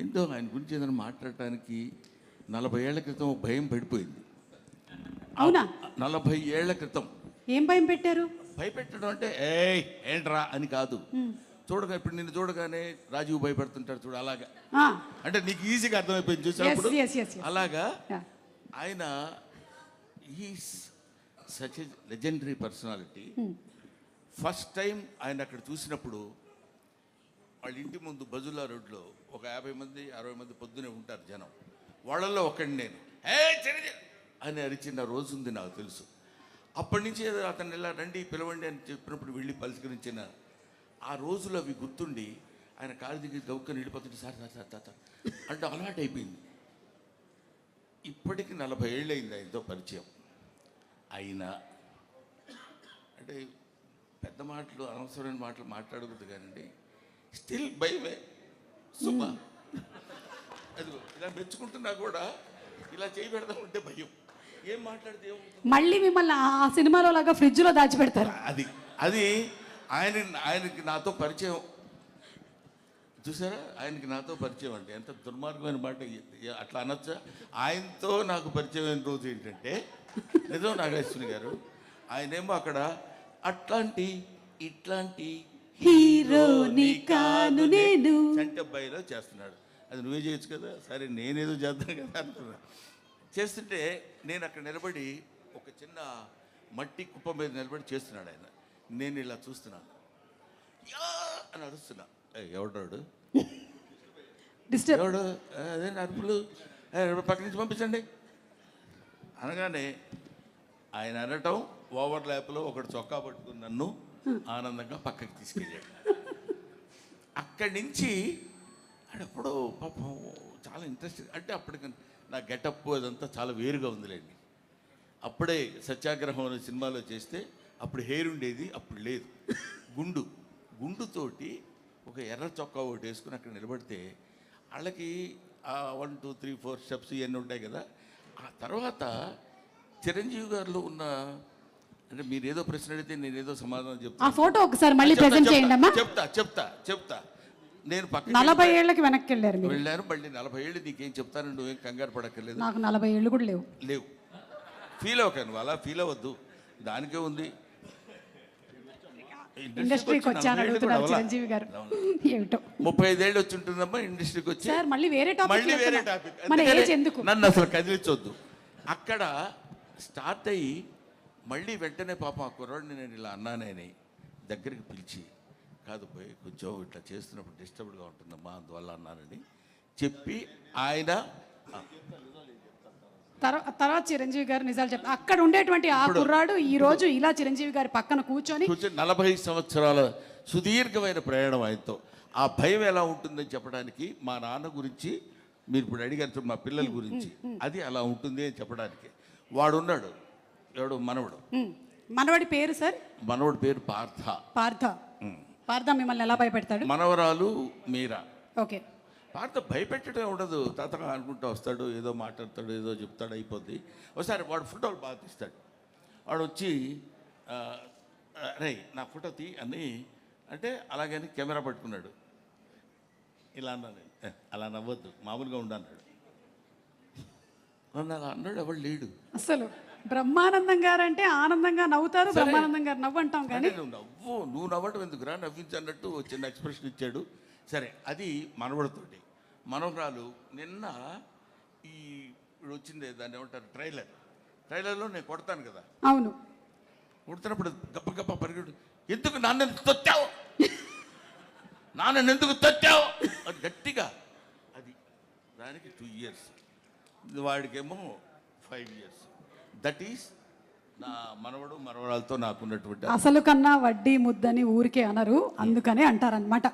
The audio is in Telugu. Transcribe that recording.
ఏంటో ఆయన గురించి ఏదైనా మాట్లాడటానికి 40 ఏళ్ల క్రితం భయం పడిపోయింది. అవునా? 40 ఏళ్ల క్రితం ఏం భయం పెట్టారు? భయపెట్టడం అంటే ఏంట్రా అని కాదు. ఇప్పుడు నిన్ను చూడగానే రాజీవ్ భయపడుతుంటాడు చూడు, అలాగా. అంటే నీకు ఈజీగా అర్థమైపోయింది చూసినప్పుడు. అలాగా ఆయన is such a legendary personality. First time ఆయన అక్కడ చూసినప్పుడు వాళ్ళ ఇంటి ముందు బజుల్లా రోడ్లో ఒక 50 మంది 60 మంది పొద్దునే ఉంటారు జనం. వాళ్ళల్లో ఒకటి నేను అని అరిచిన రోజు ఉంది నాకు తెలుసు. అప్పటి నుంచి అతను ఇలా రండి పిలవండి అని చెప్పినప్పుడు వెళ్ళి పలకరించిన ఆ రోజులు అవి గుర్తుండి ఆయన కాలు దిగి గౌక్కని వెళ్ళిపోతుంటే సార్ సార్ సార్ తాత అంటే అలవాటు అయిపోయింది. ఇప్పటికి 40 ఏళ్ళు అయింది ఆయనతో పరిచయం. అయినా అంటే పెద్ద మాటలు అనవసరమైన మాటలు మాట్లాడకూడదు కానండి, స్టిల్ భయమే. సుమా అదిగో ఇలా మెచ్చుకుంటున్నా కూడా ఇలా చేయి పెడదాం ఉంటే భయం. ఏం మాట్లాడితే మళ్ళీ మిమ్మల్ని ఆ సినిమాలో లాగా ఫ్రిడ్జ్లో దాచిపెడతారు. అది ఆయనకి నాతో పరిచయం చూసారా. ఆయనకి నాతో పరిచయం అంటే ఎంత దుర్మార్గమైన మాట అట్లా అనొచ్చా. ఆయనతో నాకు పరిచయమైన రోజు ఏంటంటే నిజం నాగేశ్వరి గారు, ఆయనేమో అక్కడ ఇట్లాంటి హీరోని కాను నేను చంటబ్బాయిలో చేస్తున్నాడు. అది నువ్వే చేయొచ్చు కదా. సరే నేనేదో చేద్దాను కదా అనుకున్నా. చేస్తుంటే నేను అక్కడ నిలబడి ఒక చిన్న మట్టి కుప్ప మీద నిలబడి చేస్తున్నాడు ఆయన. నేను ఇలా చూస్తున్నాను, అని అరుస్తున్నా. ఎవడాడు ఎవడు అదే అరుపులు, పక్క నుంచి పంపించండి అనగానే ఆయన అనటం ఓవర్ ల్యాప్లో ఒకటి చొక్కా పట్టుకుని నన్ను ఆనందంగా పక్కకి తీసుకెళ్ళాడు. అక్కడి నుంచి అప్పుడు పాపం చాలా ఇంట్రెస్టింగ్. అంటే అప్పటికి నా గెటప్ అదంతా చాలా వేరుగా ఉందిలేండి. అప్పుడే సత్యాగ్రహం అనే సినిమాలో చేస్తే అప్పుడు హెయిర్ ఉండేది, అప్పుడు లేదు. గుండుతోటి ఒక ఎర్ర చొక్కా ఒకటి వేసుకుని అక్కడ నిలబడితే వాళ్ళకి 1 2 3 4 స్టెప్స్ ఇవన్నీ ఉంటాయి కదా. ఆ తర్వాత చిరంజీవి గారిలో ఉన్న అంటే మీరు ఏదో ప్రశ్న అడిగితే నేను ఏదో సమాధానం చెప్తాను. ఆ ఫోటో ఒకసారి మళ్ళీ ప్రెజెంట్ చేయండి అమ్మా. చెప్తా. నేను పక్కన 40 ఏళ్ళకి వెనక్కి వెళ్ళారు. మళ్ళీ 40 ఏళ్ళు నీకేం చెప్తాను, నువ్వేం కంగారు పడక్కర్లేదు. నాకు 40 ఏళ్ళు కూడా లేవు. ఫీల్ అవ్వకాను, అలా ఫీల్ అవ్వద్దు, దానికే ఉంది. ఇండస్ట్రీకి వచ్చాను అడుగుతున్నారు చిరంజీవి గారు. ఏమిటో 35 ఏళ్ళు వచ్చి ఉంటుందమ్మా ఇండస్ట్రీకి వచ్చి. సార్ మళ్ళీ వేరే టాపిక్. మన ఏజ్ ఎందుకు? నన్ను అసలు కదిలించొద్దు. అక్కడ స్టార్ట్ అయ్యి మళ్ళీ వెంటనే పాపం ఆ కుర్రాడిని నేను ఇలా అన్నానని దగ్గరికి పిలిచి, కాదు పోయి కొంచెం ఇట్లా చేస్తున్నప్పుడు డిస్టర్బ్డ్గా ఉంటుందమ్మా అందువల్ల అన్నానని చెప్పి ఆయన తర్వాత చిరంజీవి గారు నిజాలు చెప్పారు. అక్కడ ఉండేటువంటి ఆ కుర్రాడు ఈ రోజు ఇలా చిరంజీవి గారి పక్కన కూర్చొని 40 సంవత్సరాల సుదీర్ఘమైన ప్రయాణం ఆయనతో. ఆ భయం ఎలా ఉంటుందని చెప్పడానికి మా నాన్న గురించి మీరు ఇప్పుడు అడిగారు, మా పిల్లల గురించి అది అలా ఉంటుంది అని చెప్పడానికి వాడున్నాడు. ఎవడు? మనవడి పేరు సార్? మనవడి పేరు పార్థ మిమ్మల్ని ఎలా భయపెడతాడు? మనవరాలు మీరా. ఓకే. పార్థ భయపెట్టడం ఉండదు, తాతగా అనుకుంటూ వస్తాడు, ఏదో మాట్లాడతాడు, ఏదో చెప్తాడు, అయిపోద్ది. ఒకసారి వాడు ఫోటోలు బాగా తీస్తాడు. వాడు వచ్చి రే నా ఫోటో తీ అని అంటే అలాగని కెమెరా పట్టుకున్నాడు. ఇలా అన్నాను, అలా నవ్వద్దు మామూలుగా ఉండన్నాడు. నన్ను అలా అన్నాడు, ఎవడు లేడు అసలు. బ్రహ్మానందం గారు అంటే ఆనందంగా నవ్వుతారు, బ్రహ్మానందం గారు నవ్వు అంటాం కానీ నువ్వు నవ్వటం ఎందుకురా, నవ్వించన్నట్టు చిన్న ఎక్స్ప్రెషన్ ఇచ్చాడు. సరే అది మనవడితోటి. మనవరాలు నిన్న ఈ వచ్చింది దాన్ని ఏమంటారు ట్రైలర్లో నేను కొడతాను కదా. అవును. కొడుతున్నప్పుడు గప్ప పరిగెడు, ఎందుకు నాన్న తొత్తావు అది గట్టిగా. అది దానికి 2 years, వాడికేమో 5 years. దట్ ఈస్ నా మనవరాలతో నాకున్నటువంటి. అసలు కన్నా వడ్డీ ముద్దని ఊరికే అనరు, అందుకనే అంటారనమాట.